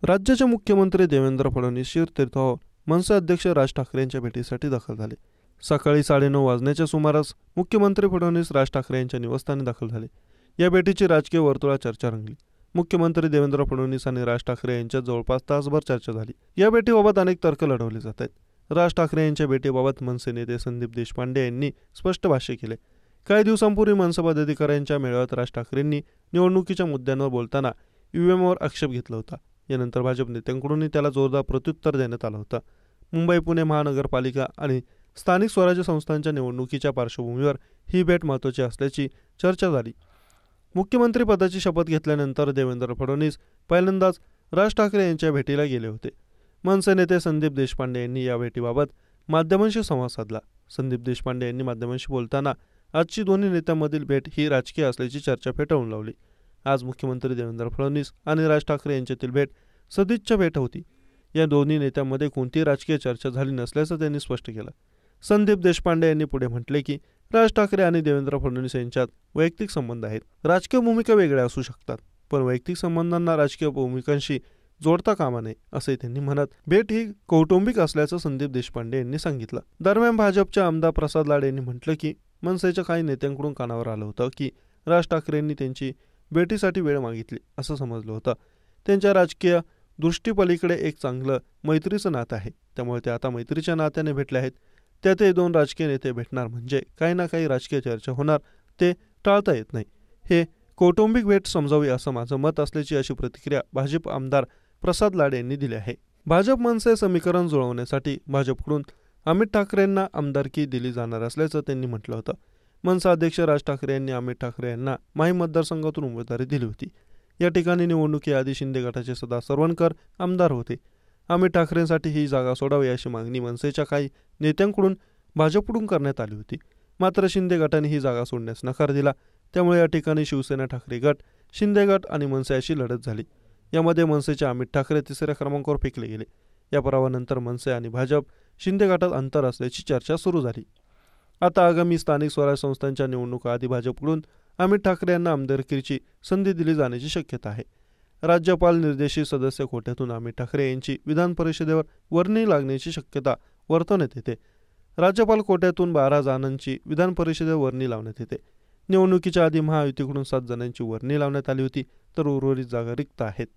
राज्याचे मुख्यमंत्री देवेंद्र फडणवीस शिरतीर्थावर मनसे अध्यक्ष राज ठाकरे यांच्या भेटीसाठी दाखल झाले. सकाळी 9:30 वाजण्याच्या सुमारास मुख्यमंत्री फडणवीस राज ठाकरे यांच्या निवासस्थानी दाखल झाले. या भेटीची राजकीय वर्तुळात चर्चा रंगली. मुख्यमंत्री देवेंद्र फडणवीस आणि राज ठाकरे यांच्यात जवळपास तासभर चर्चा झाली. या भेटीबाबत अनेक तर्क लढवले जात आहेत. राज ठाकरे यांच्या भेटीबाबत मनसे नेते संदीप देशपांडे यांनी स्पष्ट भाष्य केले. काही दिवसांपूर्वी मनसे पदाधिकाऱ्यांच्या मेळाव्यात राज ठाकरेंनी निवडणुकीच्या मुद्द्यांवर बोलताना ईव्हीएमवर आक्षेप घेतला होता. यानंतर भाजप नेत्यांकडूनही त्याला जोरदार प्रत्युत्तर देण्यात आलं होतं. मुंबई पुणे महानगरपालिका आणि स्थानिक स्वराज्य संस्थांच्या निवडणुकीच्या पार्श्वभूमीवर ही भेट महत्त्वाची असल्याची चर्चा झाली. मुख्यमंत्री पदाची शपथ घेतल्यानंतर देवेंद्र फडणवीस पहिल्यांदाच राज ठाकरे यांच्या भेटीला गेले होते. मनसे नेते संदीप देशपांडे यांनी या भेटीबाबत माध्यमांशी संवाद साधला. संदीप देशपांडे यांनी माध्यमांशी बोलताना आजची दोन्ही नेत्यांमधील भेट ही राजकीय असल्याची चर्चा फेटाळून लावली. आज मुख्यमंत्री देवेंद्र फडणवीस आणि राज ठाकरे यांच्यातील भेट सदिच्छा भेट होती. या दोन्ही नेत्यांमध्ये कोणतीही राजकीय चर्चा झाली नसल्याचं त्यांनी स्पष्ट केलं. संदीप देशपांडे यांनी पुढे म्हटले की राज ठाकरे आणि देवेंद्र फडणवीस यांच्यात वैयक्तिक संबंध आहेत. राजकीय भूमिका वेगळ्या असू शकतात, पण वैयक्तिक संबंधांना राजकीय भूमिकांशी जोडता कामा नये असे त्यांनी म्हणत भेट ही कौटुंबिक असल्याचं संदीप देशपांडे यांनी सांगितलं. दरम्यान भाजपचे आमदार प्रसाद लाड यांनी म्हटलं की मनसेच्या काही नेत्यांकडून कानावर आलं होतं की राज ठाकरेंनी त्यांची भेटीसाठी वेळ मागितली असं समजलं होतं. त्यांच्या राजकीय दृष्टीपलीकडे एक चांगलं मैत्रीचं नातं आहे, त्यामुळे ते आता मैत्रीच्या नात्याने भेटले आहेत. त्यात हे दोन राजकीय नेते भेटणार म्हणजे काही ना काही राजकीय चर्चा होणार, ते टाळता येत नाही. हे कौटुंबिक भेट समजावी असं माझं मत असल्याची अशी प्रतिक्रिया भाजप आमदार प्रसाद लाड यांनी दिली आहे. भाजप मनसे समीकरण जुळवण्यासाठी भाजपकडून अमित ठाकरेंना आमदारकी दिली जाणार असल्याचं त्यांनी म्हटलं होतं. मनसे अध्यक्ष राज ठाकरे यांनी अमित ठाकरे यांना माहीम मतदारसंघातून उमेदवारी दिली होती. या ठिकाणी निवडणुकीआधी शिंदे गटाचे सदा सरवणकर आमदार होते. अमित ठाकरेंसाठी ही जागा सोडावी अशी मागणी मनसेच्या काही नेत्यांकडून भाजपकडून करण्यात आली होती. मात्र शिंदे गटाने ही जागा सोडण्यास नकार दिला. त्यामुळे या ठिकाणी शिवसेना ठाकरे गट, शिंदे गट आणि मनसे अशी लढत झाली. यामध्ये मनसेचे अमित ठाकरे तिसऱ्या क्रमांकावर फेकले गेले. या पराभवानंतर मनसे आणि भाजप शिंदे गटात अंतर असल्याची चर्चा सुरू झाली. आता आगामी स्थानिक स्वराज्य संस्थांच्या निवडणुकाआधी भाजपकडून अमित ठाकरे यांना आमदारकीची संधी दिली जाण्याची शक्यता आहे. राज्यपाल निर्देशित सदस्य कोट्यातून अमित ठाकरे यांची विधान परिषदेवर वर्णी लागण्याची शक्यता वर्तवण्यात येते. राज्यपाल कोट्यातून 12 जणांची विधान परिषदेवर वर्णी लावण्यात येते. निवडणुकीच्या आधी महायुतीकडून 7 जणांची वर्णी लावण्यात आली होती, तर उर्वरित जागा रिक्त आहेत.